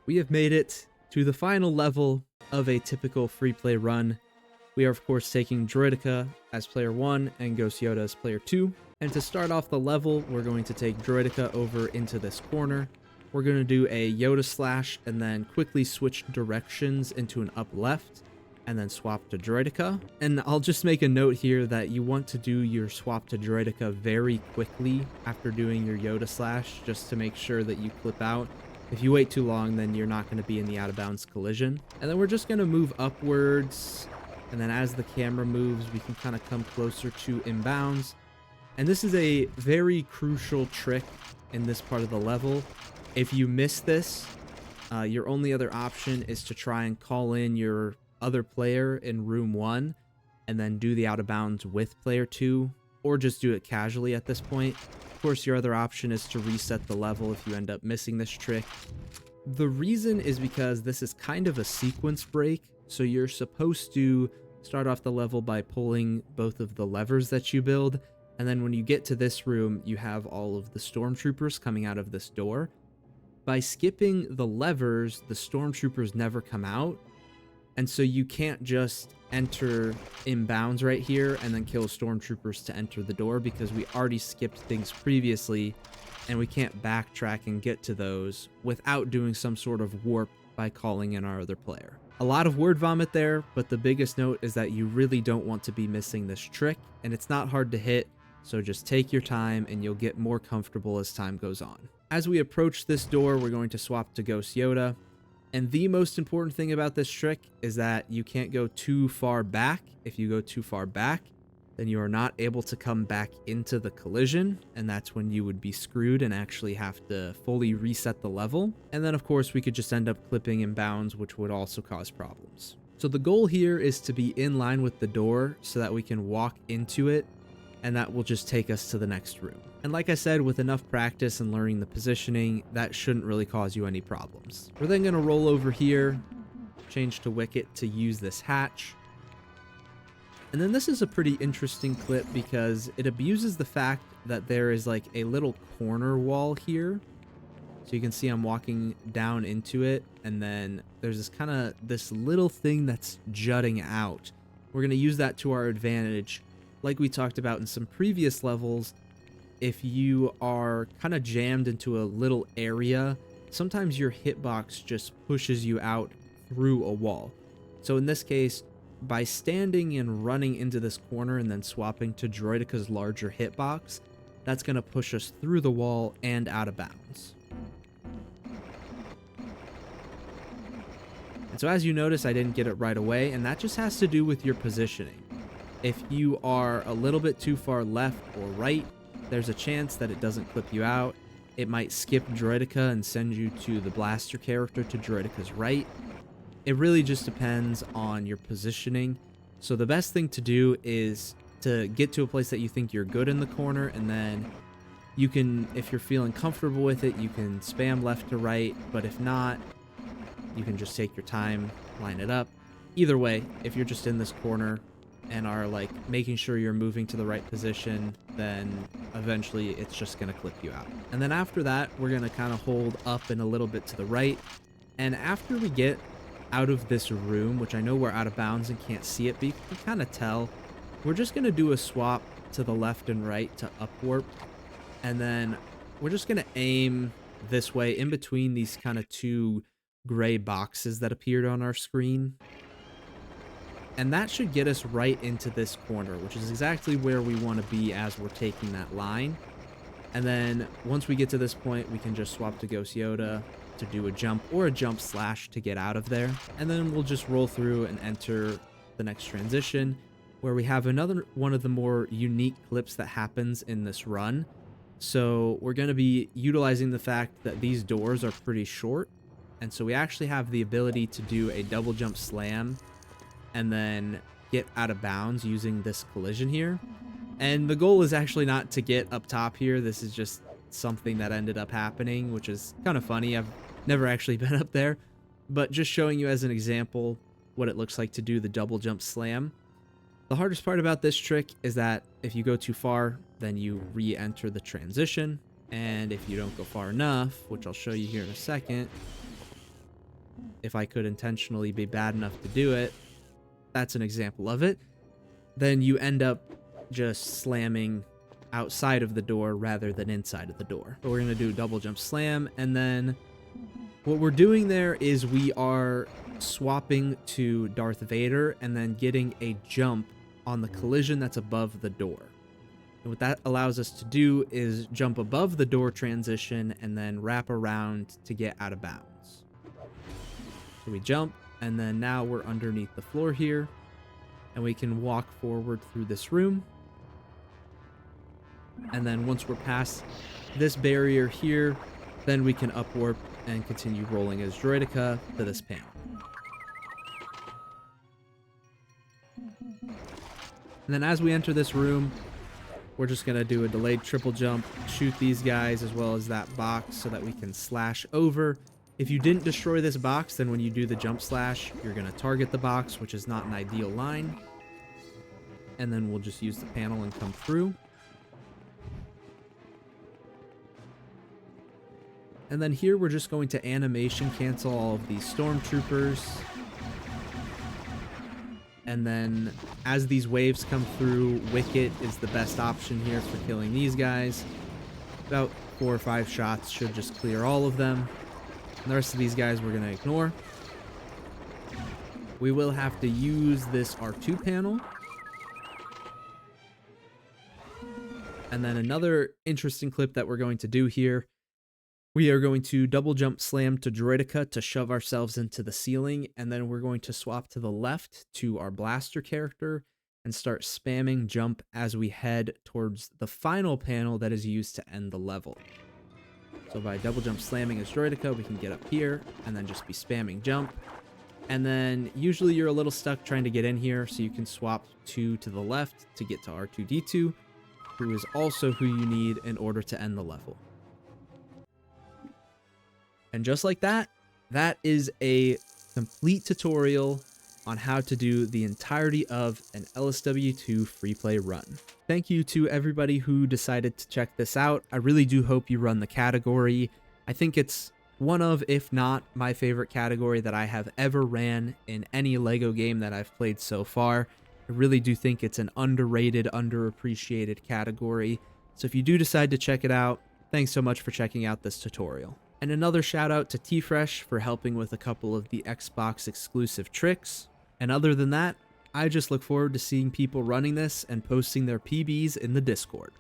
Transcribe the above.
We have made it to the final level of a typical free play run. We are of course taking Droidica as player 1 and Ghost Yoda as player 2. And to start off the level, we're going to take Droidica over into this corner. We're going to do a Yoda slash and then quickly switch directions into an up left and then swap to Droidica. And I'll just make a note here that you want to do your swap to Droidica very quickly after doing your Yoda slash, just to make sure that you clip out. If you wait too long, then you're not going to be in the out of bounds collision. And then we're just going to move upwards. And then as the camera moves, we can kind of come closer to inbounds. And this is a very crucial trick in this part of the level. If you miss this, your only other option is to try and call in your other player in room 1 and then do the out of bounds with player 2, or just do it casually at this point. Of course, your other option is to reset the level if you end up missing this trick. The reason is because this is kind of a sequence break, so you're supposed to start off the level by pulling both of the levers that you build, and then when you get to this room, you have all of the stormtroopers coming out of this door. By skipping the levers, the stormtroopers never come out, and so you can't just enter inbounds right here and then kill stormtroopers to enter the door, because we already skipped things previously and we can't backtrack and get to those without doing some sort of warp by calling in our other player. A lot of word vomit there, but the biggest note is that you really don't want to be missing this trick, and it's not hard to hit, so just take your time and you'll get more comfortable as time goes on. As we approach this door, we're going to swap to Ghost Yoda. And the most important thing about this trick is that you can't go too far back. If you go too far back, then you are not able to come back into the collision, and that's when you would be screwed and actually have to fully reset the level. And then of course we could just end up clipping inbounds, which would also cause problems. So the goal here is to be in line with the door so that we can walk into it, and that will just take us to the next room. And like I said, with enough practice and learning the positioning, that shouldn't really cause you any problems. We're then going to roll over here, change to Wicket to use this hatch. And then this is a pretty interesting clip because it abuses the fact that there is like a little corner wall here. So you can see I'm walking down into it, and then there's this little thing that's jutting out. We're going to use that to our advantage. Like we talked about in some previous levels, if you are kind of jammed into a little area, sometimes your hitbox just pushes you out through a wall. So in this case, by standing and running into this corner and then swapping to Droidica's larger hitbox, that's going to push us through the wall and out of bounds. And so as you notice, I didn't get it right away, and that just has to do with your positioning. If you are a little bit too far left or right, there's a chance that it doesn't clip you out. It might skip Droidica and send you to the blaster character to Droidica's right. It really just depends on your positioning. So the best thing to do is to get to a place that you think you're good in the corner, and then you can, if you're feeling comfortable with it, you can spam left to right, but if not, you can just take your time, line it up. Either way, if you're just in this corner and are like making sure you're moving to the right position, then eventually it's just going to clip you out. And then after that, we're going to kind of hold up and a little bit to the right. And after we get out of this room, which I know we're out of bounds and can't see it, but you can kind of tell, we're just going to do a swap to the left and right to up warp. And then we're just going to aim this way in between these kind of two gray boxes that appeared on our screen. And that should get us right into this corner, which is exactly where we want to be as we're taking that line. And then once we get to this point, we can just swap to Ghost Yoda to do a jump or a jump slash to get out of there. And then we'll just roll through and enter the next transition, where we have another one of the more unique clips that happens in this run. So we're going to be utilizing the fact that these doors are pretty short. And so we actually have the ability to do a double jump slam and then get out of bounds using this collision here. And the goal is actually not to get up top here. This is just something that ended up happening, which is kind of funny. I've never actually been up there, but just showing you as an example what it looks like to do the double jump slam. The hardest part about this trick is that if you go too far, then you re-enter the transition. And if you don't go far enough, which I'll show you here in a second, if I could intentionally be bad enough to do it, that's an example of it, then you end up just slamming outside of the door rather than inside of the door. So we're going to do double jump slam, and then what we're doing there is we are swapping to Darth Vader and then getting a jump on the collision that's above the door. And what that allows us to do is jump above the door transition and then wrap around to get out of bounds. So we jump, and then now we're underneath the floor here, and we can walk forward through this room. And then once we're past this barrier here, then we can upwarp and continue rolling as Droideka to this panel. And then as we enter this room, we're just going to do a delayed triple jump, shoot these guys as well as that box so that we can slash over. If you didn't destroy this box, then when you do the jump slash, you're going to target the box, which is not an ideal line. And then we'll just use the panel and come through. And then here we're just going to animation cancel all of these stormtroopers. And then as these waves come through, Wicket is the best option here for killing these guys. About 4 or 5 shots should just clear all of them. And the rest of these guys we're going to ignore. We will have to use this R2 panel. And then another interesting clip that we're going to do here, we are going to double jump slam to Droideka to shove ourselves into the ceiling, and then we're going to swap to the left to our blaster character and start spamming jump as we head towards the final panel that is used to end the level. So by double jump slamming as Droideka, we can get up here and then just be spamming jump. And then usually you're a little stuck trying to get in here, so you can swap 2 to the left to get to R2-D2, who is also who you need in order to end the level. And just like that, that is a complete tutorial on how to do the entirety of an LSW2 free play run. Thank you to everybody who decided to check this out. I really do hope you run the category. I think it's one of, if not my favorite category that I have ever ran in any LEGO game that I've played so far. I really do think it's an underrated, underappreciated category. So if you do decide to check it out, thanks so much for checking out this tutorial. And another shout out to T-Fresh for helping with a couple of the Xbox exclusive tricks. And other than that, I just look forward to seeing people running this and posting their PBs in the Discord.